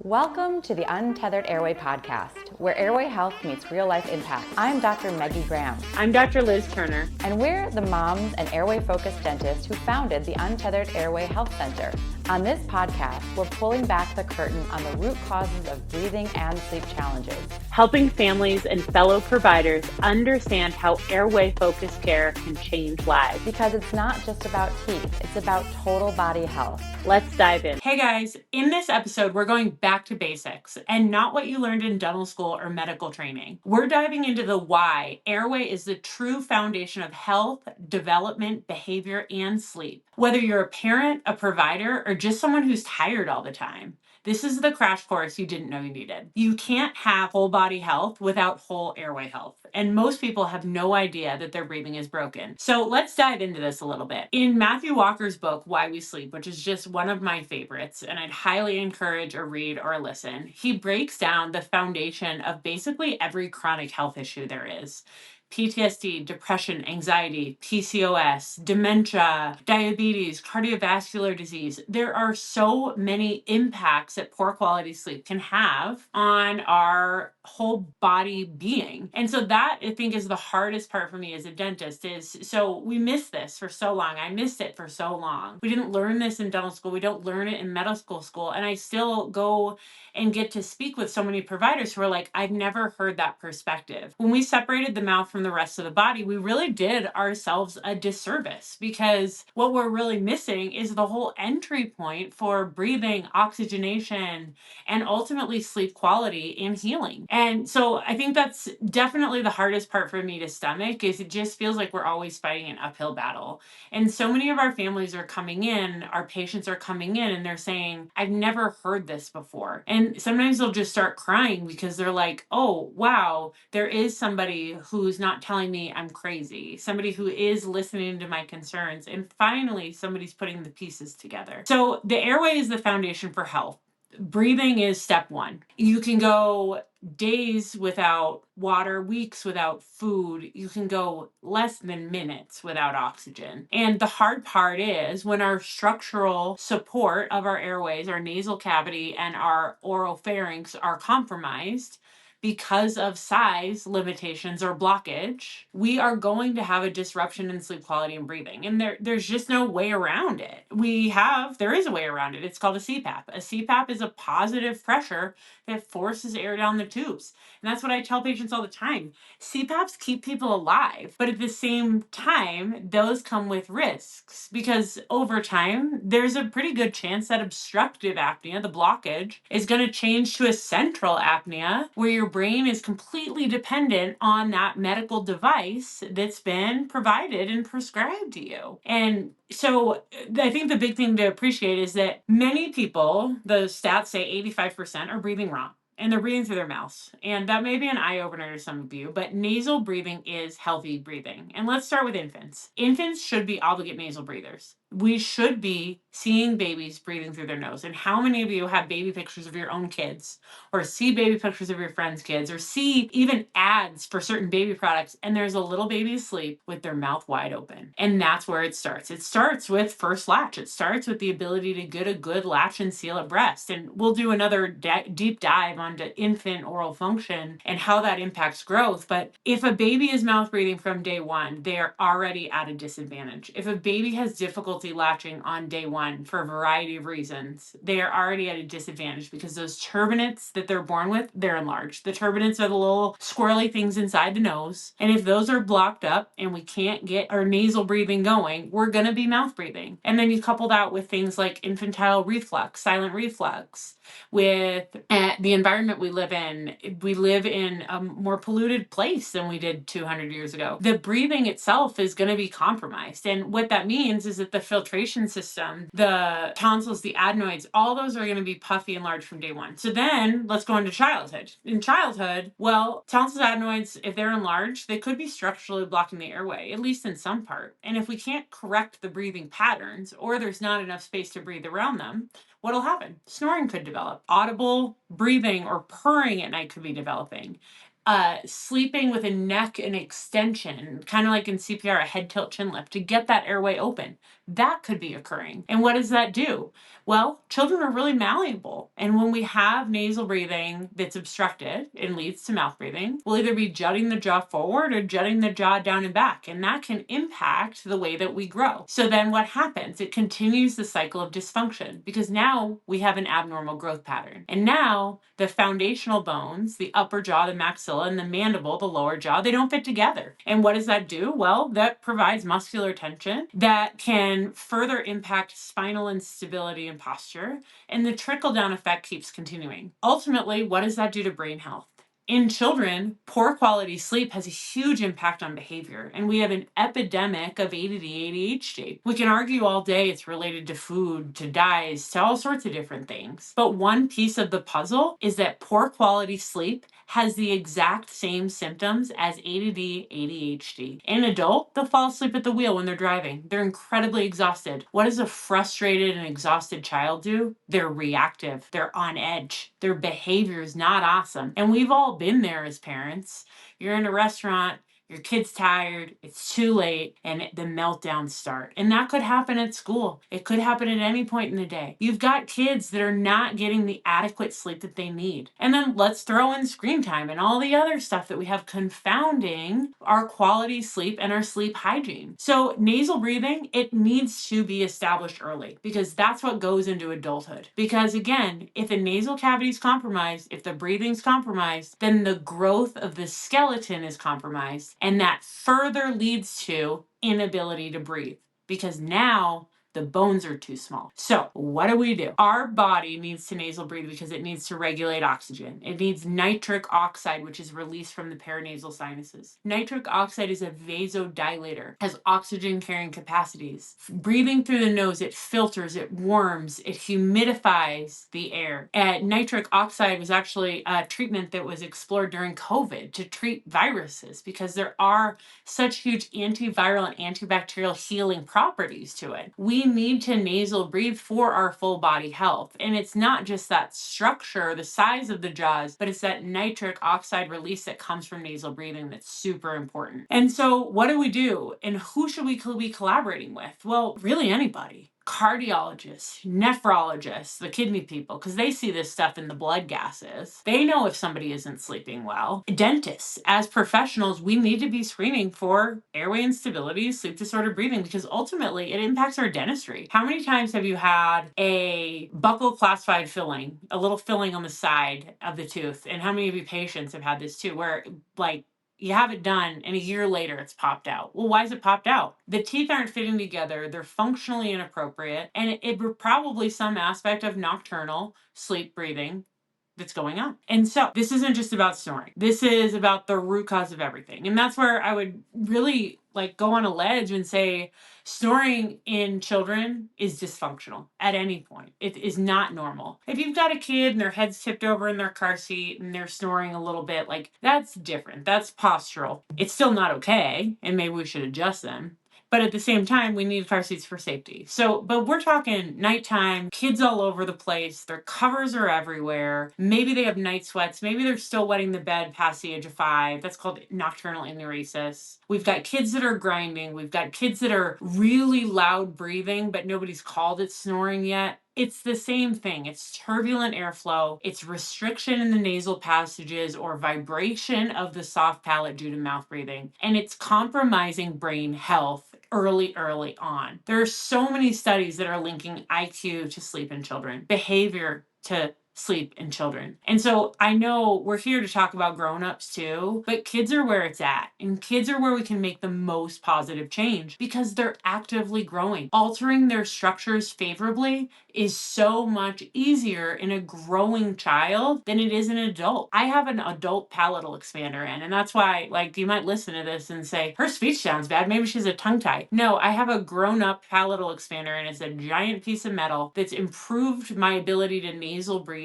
Welcome to the Untethered Airway podcast, where airway health meets real-life impact. I'm Dr. Maggie Graham. I'm Dr. Liz Turner. And we're the moms and airway-focused dentists who founded the Untethered Airway Health Center. On this podcast, we're pulling back the curtain on the root causes of breathing and sleep challenges, helping families and fellow providers understand how airway-focused care can change lives. Because it's not just about teeth, it's about total body health. Let's dive in. Hey guys, in this episode, we're going back to basics and not what you learned in dental school or medical training. We're diving into the why airway is the true foundation of health, development, behavior, and sleep. Whether you're a parent, a provider, or just someone who's tired all the time, this is the crash course you didn't know you needed. You can't have whole body health without whole airway health. And most people have no idea that their breathing is broken. So let's dive into this a little bit. In Matthew Walker's book, Why We Sleep, which is just one of my favorites, and I'd highly encourage a read or a listen, he breaks down the foundation of basically every chronic health issue there is. PTSD, depression, anxiety, PCOS, dementia, diabetes, cardiovascular disease. There are so many impacts that poor quality sleep can have on our whole body being. And so that, I think, is the hardest part for me as a dentist is, so we missed this for so long. I missed it for so long. We didn't learn this in dental school. We don't learn it in medical school. And I still go and get to speak with so many providers who are like, I've never heard that perspective. When we separated the mouth from the rest of the body, we really did ourselves a disservice because what we're really missing is the whole entry point for breathing, oxygenation, and ultimately sleep quality and healing. And so I think that's definitely the hardest part for me to stomach is it just feels like we're always fighting an uphill battle. And so many of our families are coming in, our patients are coming in and they're saying, I've never heard this before. And sometimes they'll just start crying because they're like, oh, wow, there is somebody who's not telling me I'm crazy, somebody who is listening to my concerns. And finally, somebody's putting the pieces together. So the airway is the foundation for health. Breathing is step one. You can go days without water, weeks without food. You can go less than minutes without oxygen. And the hard part is when our structural support of our airways, our nasal cavity, and our oropharynx are compromised, because of size limitations or blockage, we are going to have a disruption in sleep quality and breathing. And there's just no way around it. There is a way around it. It's called a CPAP. A CPAP is a positive pressure that forces air down the tubes. And that's what I tell patients all the time. CPAPs keep people alive, but at the same time, those come with risks because over time, there's a pretty good chance that obstructive apnea, the blockage, is going to change to a central apnea where your brain is completely dependent on that medical device that's been provided and prescribed to you. And so I think the big thing to appreciate is that many people, the stats say 85% are breathing wrong. And they're breathing through their mouths. And that may be an eye-opener to some of you, but nasal breathing is healthy breathing. And let's start with infants. Infants should be obligate nasal breathers. We should be seeing babies breathing through their nose. And how many of you have baby pictures of your own kids or see baby pictures of your friends' kids or see even ads for certain baby products and there's a little baby asleep with their mouth wide open? And that's where it starts. It starts with first latch. It starts with the ability to get a good latch and seal at breast. And we'll do another deep dive onto infant oral function and how that impacts growth. But if a baby is mouth breathing from day one, they are already at a disadvantage. If a baby has difficulty latching on day one for a variety of reasons, they are already at a disadvantage because those turbinates that they're born with, they're enlarged. The turbinates are the little squirrely things inside the nose. And if those are blocked up and we can't get our nasal breathing going, we're going to be mouth breathing. And then you couple that with things like infantile reflux, silent reflux, with the environment we live in. We live in a more polluted place than we did 200 years ago. The breathing itself is going to be compromised. And what that means is that the filtration system, the tonsils, the adenoids, all those are going to be puffy and large from day one. So then let's go into childhood. In childhood, well, tonsils, adenoids, if they're enlarged, they could be structurally blocking the airway, at least in some part. And if we can't correct the breathing patterns or there's not enough space to breathe around them, what'll happen? Snoring could develop. Audible breathing or purring at night could be developing. Sleeping with a neck and extension, kind of like in CPR, a head tilt chin lift to get that airway open. that could be occurring. And what does that do? Well, children are really malleable. And when we have nasal breathing that's obstructed and leads to mouth breathing, we'll either be jutting the jaw forward or jutting the jaw down and back. And that can impact the way that we grow. So then what happens? It continues the cycle of dysfunction because now we have an abnormal growth pattern. And now the foundational bones, the upper jaw, the maxilla, and the mandible, the lower jaw, they don't fit together. And what does that do? Well, that provides muscular tension that can further impact spinal instability and posture. And the trickle-down effect keeps continuing. Ultimately, what does that do to brain health? In children, poor quality sleep has a huge impact on behavior, and we have an epidemic of ADD, ADHD. We can argue all day it's related to food, to dyes, to all sorts of different things. But one piece of the puzzle is that poor quality sleep has the exact same symptoms as ADD, ADHD. In an adult, they'll fall asleep at the wheel when they're driving. They're incredibly exhausted. What does a frustrated and exhausted child do? They're reactive. They're on edge. Their behavior is not awesome. And we've all been there as parents. You're in a restaurant, your kid's tired, it's too late, and the meltdowns start. And that could happen at school. It could happen at any point in the day. You've got kids that are not getting the adequate sleep that they need. And then let's throw in screen time and all the other stuff that we have confounding our quality sleep and our sleep hygiene. So nasal breathing, it needs to be established early because that's what goes into adulthood. Because again, if the nasal cavity is compromised, if the breathing's compromised, then the growth of the skeleton is compromised. And that further leads to inability to breathe because now the bones are too small. So what do? Our body needs to nasal breathe because it needs to regulate oxygen. It needs nitric oxide, which is released from the paranasal sinuses. Nitric oxide is a vasodilator, has oxygen carrying capacities. Breathing through the nose, it filters, it warms, it humidifies the air. Nitric oxide was actually a treatment that was explored during COVID to treat viruses because there are such huge antiviral and antibacterial healing properties to it. We need to nasal breathe for our full body health. And it's not just that structure, the size of the jaws, but it's that nitric oxide release that comes from nasal breathing that's super important. And so what do? And who should we be collaborating with? Well, really anybody. Cardiologists, nephrologists, the kidney people, because they see this stuff in the blood gases. They know if somebody isn't sleeping well. Dentists, as professionals, we need to be screening for airway instability, sleep disorder breathing, because ultimately it impacts our dentistry. How many times have you had a buccal classified filling, a little filling on the side of the tooth? And how many of you patients have had this too, where you have it done and a year later it's popped out? Well, why is it popped out? The teeth aren't fitting together, they're functionally inappropriate, and it probably some aspect of nocturnal sleep breathing that's going on. And so this isn't just about snoring. This is about the root cause of everything. And that's where I would really go on a ledge and say snoring in children is dysfunctional at any point. It is not normal. If you've got a kid and their head's tipped over in their car seat and they're snoring a little bit, that's different. That's postural. It's still not okay, and maybe we should adjust them. But at the same time, we need car seats for safety. But we're talking nighttime, kids all over the place, their covers are everywhere. Maybe they have night sweats. Maybe they're still wetting the bed past the age of 5. That's called nocturnal enuresis. We've got kids that are grinding. We've got kids that are really loud breathing, but nobody's called it snoring yet. It's the same thing. It's turbulent airflow. It's restriction in the nasal passages or vibration of the soft palate due to mouth breathing. And it's compromising brain health early on. There are so many studies that are linking IQ to sleep in children, behavior to sleep in children. And so I know we're here to talk about grown-ups too, but kids are where it's at. And kids are where we can make the most positive change because they're actively growing. Altering their structures favorably is so much easier in a growing child than it is in an adult. I have an adult palatal expander in, and that's why you might listen to this and say, her speech sounds bad. Maybe she's a tongue tie. No, I have a grown-up palatal expander, and it's a giant piece of metal that's improved my ability to nasal breathe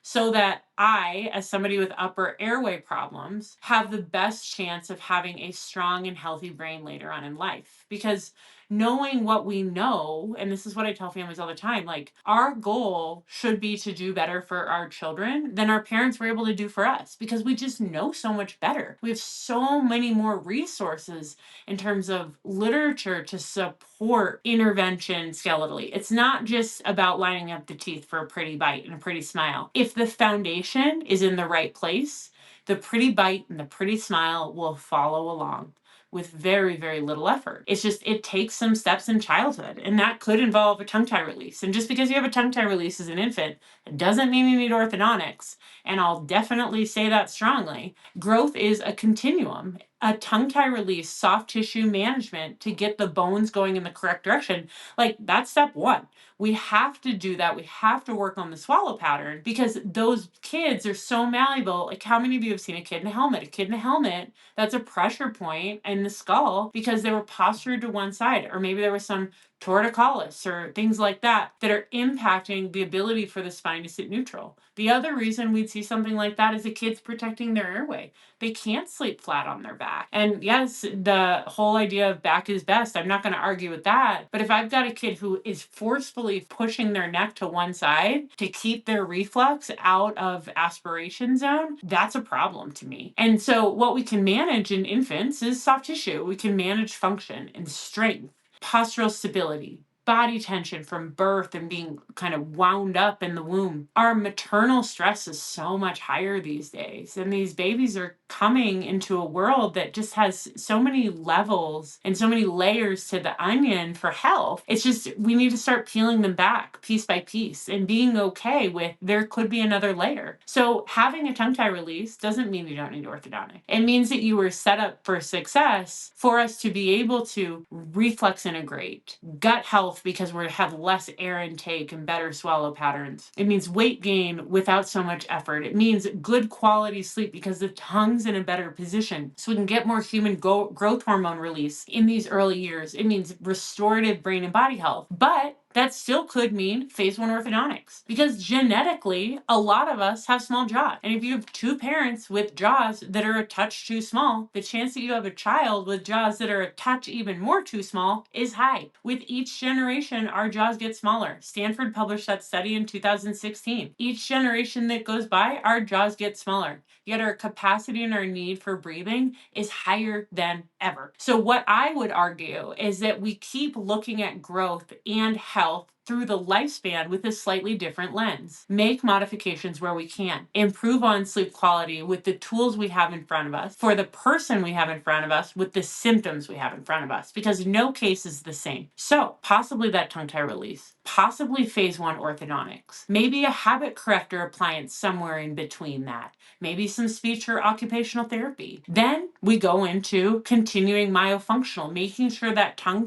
so that I, as somebody with upper airway problems, have the best chance of having a strong and healthy brain later on in life. Because knowing what we know, and this is what I tell families all the time, like our goal should be to do better for our children than our parents were able to do for us, because we just know so much better. We have so many more resources in terms of literature to support intervention skeletally. It's not just about lining up the teeth for a pretty bite and a pretty smile. If the foundation is in the right place, the pretty bite and the pretty smile will follow along with very, very little effort. It's just, it takes some steps in childhood, and that could involve a tongue tie release. And just because you have a tongue tie release as an infant, it doesn't mean you need orthodontics. And I'll definitely say that strongly. Growth is a continuum. A tongue tie release, soft tissue management to get the bones going in the correct direction, like that's step one. We have to do that. We have to work on the swallow pattern because those kids are so malleable. Like, how many of you have seen a kid in a helmet? A kid in a helmet, that's a pressure point in the skull because they were postured to one side, or maybe there was some torticollis or things like that that are impacting the ability for the spine to sit neutral. The other reason we'd see something like that is the kids protecting their airway. They can't sleep flat on their back. And yes, the whole idea of back is best, I'm not going to argue with that. But if I've got a kid who is forcefully pushing their neck to one side to keep their reflux out of aspiration zone, that's a problem to me. And so what we can manage in infants is soft tissue. We can manage function and strength, postural stability, body tension from birth and being kind of wound up in the womb. Our maternal stress is so much higher these days. And these babies are coming into a world that just has so many levels and so many layers to the onion for health. It's just, we need to start peeling them back piece by piece and being okay with there could be another layer. So having a tongue tie release doesn't mean you don't need orthodontic. It means that you were set up for success for us to be able to reflex integrate, gut health because we have less air intake and better swallow patterns. It means weight gain without so much effort. It means good quality sleep because the tongue's in a better position so we can get more human growth hormone release in these early years. It means restorative brain and body health. But that still could mean phase 1 orthodontics because genetically, a lot of us have small jaw. And if you have two parents with jaws that are a touch too small, the chance that you have a child with jaws that are a touch even more too small is high. With each generation, our jaws get smaller. Stanford published that study in 2016. Each generation that goes by, our jaws get smaller. Yet our capacity and our need for breathing is higher than ever. So what I would argue is that we keep looking at growth and health through the lifespan with a slightly different lens. Make modifications where we can. Improve on sleep quality with the tools we have in front of us, for the person we have in front of us, with the symptoms we have in front of us, because no case is the same. So possibly that tongue tie release, possibly phase 1 orthodontics, maybe a habit corrector appliance somewhere in between that, maybe some speech or occupational therapy. Then we go into continuing myofunctional, making sure that tongue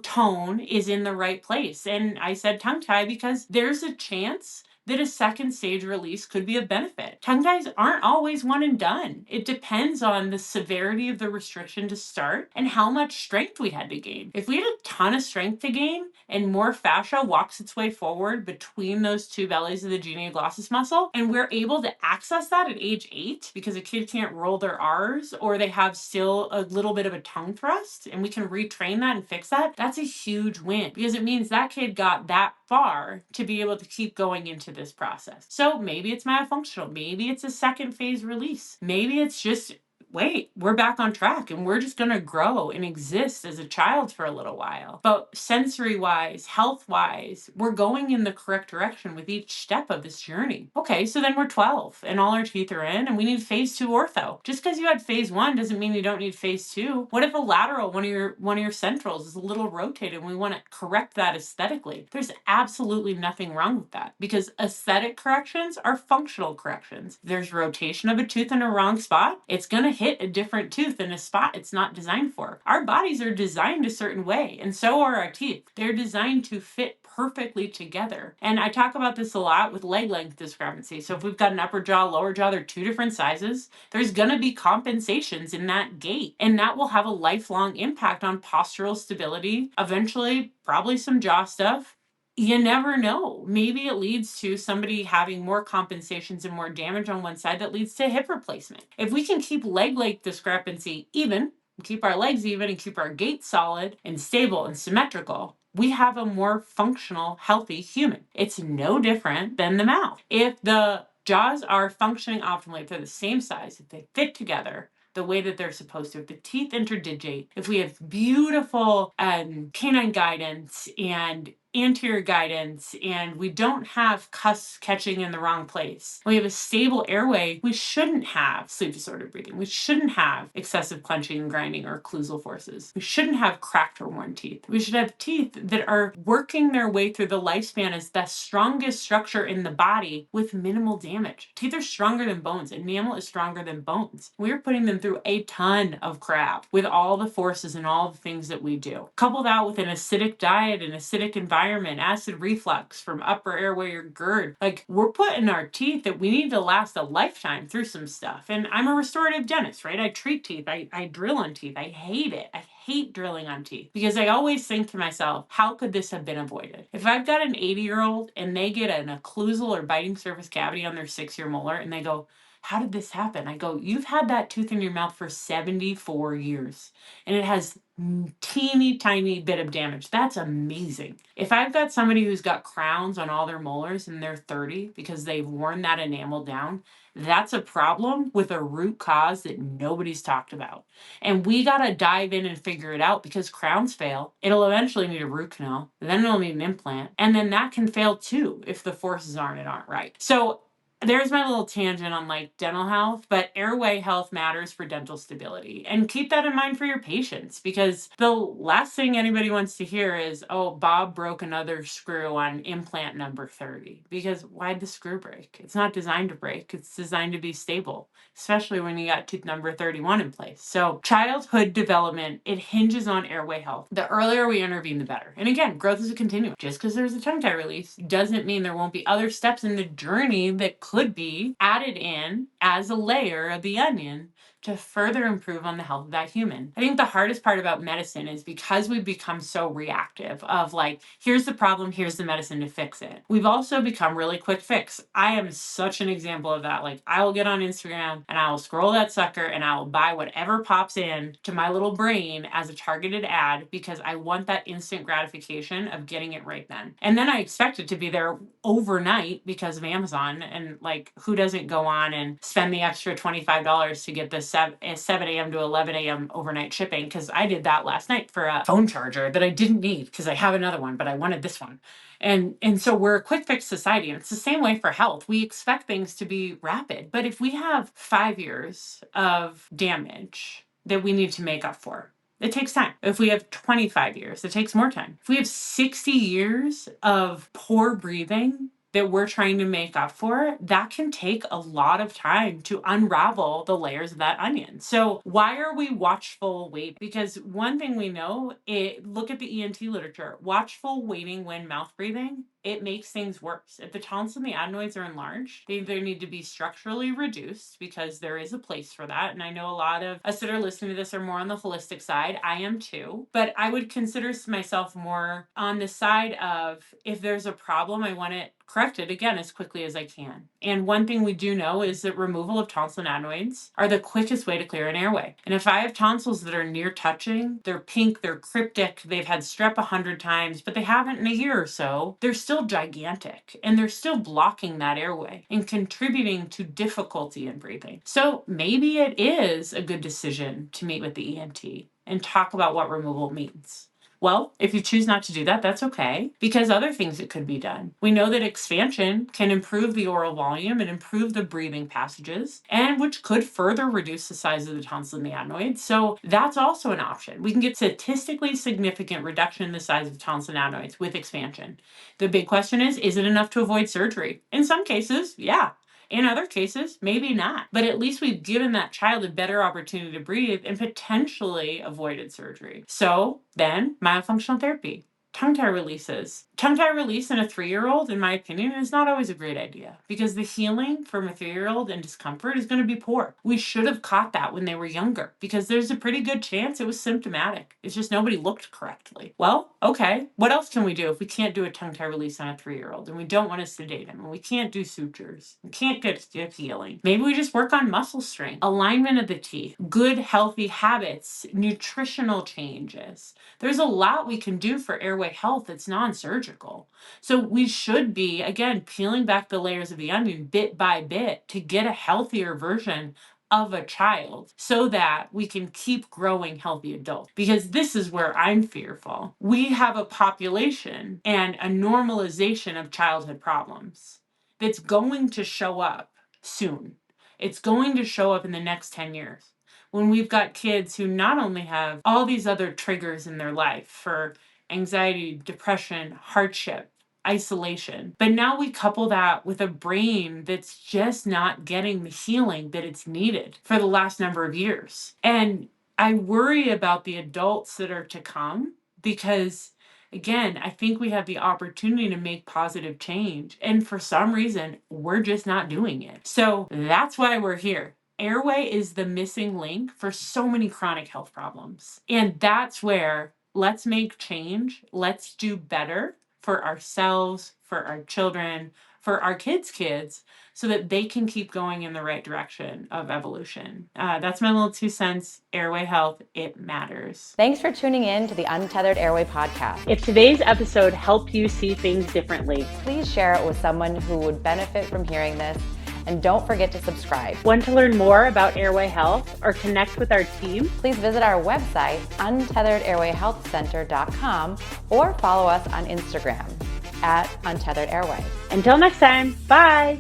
tone is in the right place. And I said tongue tie because there's a chance that a second stage release could be a benefit. Tongue ties aren't always one and done. It depends on the severity of the restriction to start and how much strength we had to gain. If we had a ton of strength to gain and more fascia walks its way forward between those two bellies of the genioglossus muscle, and we're able to access that at age 8 because a kid can't roll their R's or they have still a little bit of a tongue thrust, and we can retrain that and fix that, that's a huge win because it means that kid got that far to be able to keep going into this process. So maybe it's myofunctional, maybe it's a second phase release, maybe it's just, wait, we're back on track and we're just going to grow and exist as a child for a little while. But sensory-wise, health-wise, we're going in the correct direction with each step of this journey. Okay, so then we're 12 and all our teeth are in and we need phase 2 ortho. Just because you had phase 1 doesn't mean you don't need phase 2. What if a lateral, one of your centrals is a little rotated and we want to correct that aesthetically? There's absolutely nothing wrong with that because aesthetic corrections are functional corrections. There's rotation of a tooth in a wrong spot, it's going to hit a different tooth in a spot it's not designed for. Our bodies are designed a certain way, and so are our teeth. They're designed to fit perfectly together. And I talk about this a lot with leg length discrepancy. So if we've got an upper jaw, lower jaw, they're two different sizes, there's going to be compensations in that gait, and that will have a lifelong impact on postural stability, eventually probably some jaw stuff, you never know. Maybe it leads to somebody having more compensations and more damage on one side that leads to hip replacement. If we can keep leg length discrepancy even, keep our legs even, and keep our gait solid and stable and symmetrical, we have a more functional, healthy human. It's no different than the mouth. If the jaws are functioning optimally, if they're the same size, if they fit together the way that they're supposed to, if the teeth interdigate, if we have beautiful canine guidance and anterior guidance, and we don't have cusps catching in the wrong place, we have a stable airway, we shouldn't have sleep disordered breathing. We shouldn't have excessive clenching and grinding or occlusal forces. We shouldn't have cracked or worn teeth. We should have teeth that are working their way through the lifespan as the strongest structure in the body with minimal damage. Teeth are stronger than bones. Enamel is stronger than bones. We're putting them through a ton of crap with all the forces and all the things that we do. Couple that with an acidic diet, an acidic environment, acid reflux from upper airway or GERD. Like, we're putting our teeth that we need to last a lifetime through some stuff. And I'm a restorative dentist, right? I treat teeth. I drill on teeth. I hate it. I hate drilling on teeth because I always think to myself, how could this have been avoided? If I've got an 80-year-old and they get an occlusal or biting surface cavity on their 6-year molar and they go, how did this happen? I go, you've had that tooth in your mouth for 74 years and it has teeny tiny bit of damage. That's amazing. If I've got somebody who's got crowns on all their molars and they're 30 because they've worn that enamel down, that's a problem with a root cause that nobody's talked about. And we got to dive in and figure it out because crowns fail. It'll eventually need a root canal. Then it'll need an implant. And then that can fail too if the forces aren't right. So there's my little tangent on like dental health, but airway health matters for dental stability. And keep that in mind for your patients because the last thing anybody wants to hear is, oh, Bob broke another screw on implant number 30. Because why'd the screw break? It's not designed to break. It's designed to be stable, especially when you got tooth number 31 in place. So childhood development, it hinges on airway health. The earlier we intervene, the better. And again, growth is a continuum. Just because there's a tongue tie release doesn't mean there won't be other steps in the journey that could be added in as a layer of the onion to further improve on the health of that human. I think the hardest part about medicine is because we've become so reactive of like, here's the problem, here's the medicine to fix it. We've also become really quick fix. I am such an example of that. Like, I will get on Instagram and I will scroll that sucker and I will buy whatever pops in to my little brain as a targeted ad because I want that instant gratification of getting it right then. And then I expect it to be there overnight because of Amazon. And like, who doesn't go on and spend the extra $25 to get this 7 a.m. to 11 a.m. overnight shipping? Because I did that last night for a phone charger that I didn't need because I have another one, but I wanted this one. And so we're a quick fix society, and it's the same way for health. We expect things to be rapid, but if we have 5 years of damage that we need to make up for, it takes time. If we have 25 years, it takes more time. If we have 60 years of poor breathing that we're trying to make up for, that can take a lot of time to unravel the layers of that onion. So why are we watchful waiting? Because one thing we know, look at the ENT literature, watchful waiting when mouth breathing, it makes things worse. If the tonsils and the adenoids are enlarged, they either need to be structurally reduced because there is a place for that. And I know a lot of us that are listening to this are more on the holistic side. I am too. But I would consider myself more on the side of if there's a problem, I want it corrected again as quickly as I can. And one thing we do know is that removal of tonsil and adenoids are the quickest way to clear an airway. And if I have tonsils that are near touching, they're pink, they're cryptic, they've had strep 100 times, but they haven't in a year or so, they're still gigantic and they're still blocking that airway and contributing to difficulty in breathing. So maybe it is a good decision to meet with the ENT and talk about what removal means. Well, if you choose not to do that, that's okay, because other things that could be done. We know that expansion can improve the oral volume and improve the breathing passages, and which could further reduce the size of the tonsil and the adenoids. So that's also an option. We can get statistically significant reduction in the size of tonsil and adenoids with expansion. The big question is it enough to avoid surgery? In some cases, yeah. In other cases, maybe not. But at least we've given that child a better opportunity to breathe and potentially avoided surgery. So then, myofunctional therapy, tongue tie releases, Tongue tie release in a 3-year-old, in my opinion, is not always a great idea because the healing from a 3-year-old and discomfort is going to be poor. We should have caught that when they were younger because there's a pretty good chance it was symptomatic. It's just nobody looked correctly. Well, okay, what else can we do if we can't do a tongue tie release on a 3-year-old and we don't want to sedate him and we can't do sutures, we can't get healing? Maybe we just work on muscle strength, alignment of the teeth, good healthy habits, nutritional changes. There's a lot we can do for airway health that's non-surgical. So we should be, again, peeling back the layers of the onion bit by bit to get a healthier version of a child so that we can keep growing healthy adults. Because this is where I'm fearful. We have a population and a normalization of childhood problems that's going to show up soon. It's going to show up in the next 10 years. When we've got kids who not only have all these other triggers in their life for anxiety, depression, hardship, isolation, but now we couple that with a brain that's just not getting the healing that it's needed for the last number of years. And I worry about the adults that are to come because, again, I think we have the opportunity to make positive change. And for some reason, we're just not doing it. So that's why we're here. Airway is the missing link for so many chronic health problems. And that's where let's make change. Let's do better for ourselves, for our children, for our kids, so that they can keep going in the right direction of evolution. That's my little 2 cents. Airway health, it matters. Thanks for tuning in to the Untethered Airway podcast. If today's episode helped you see things differently, Please share it with someone who would benefit from hearing this. And don't forget to subscribe. want to learn more about airway health or connect with our team? Please visit our website, untetheredairwayhealthcenter.com, or follow us on Instagram @untetheredairway. Until next time, bye!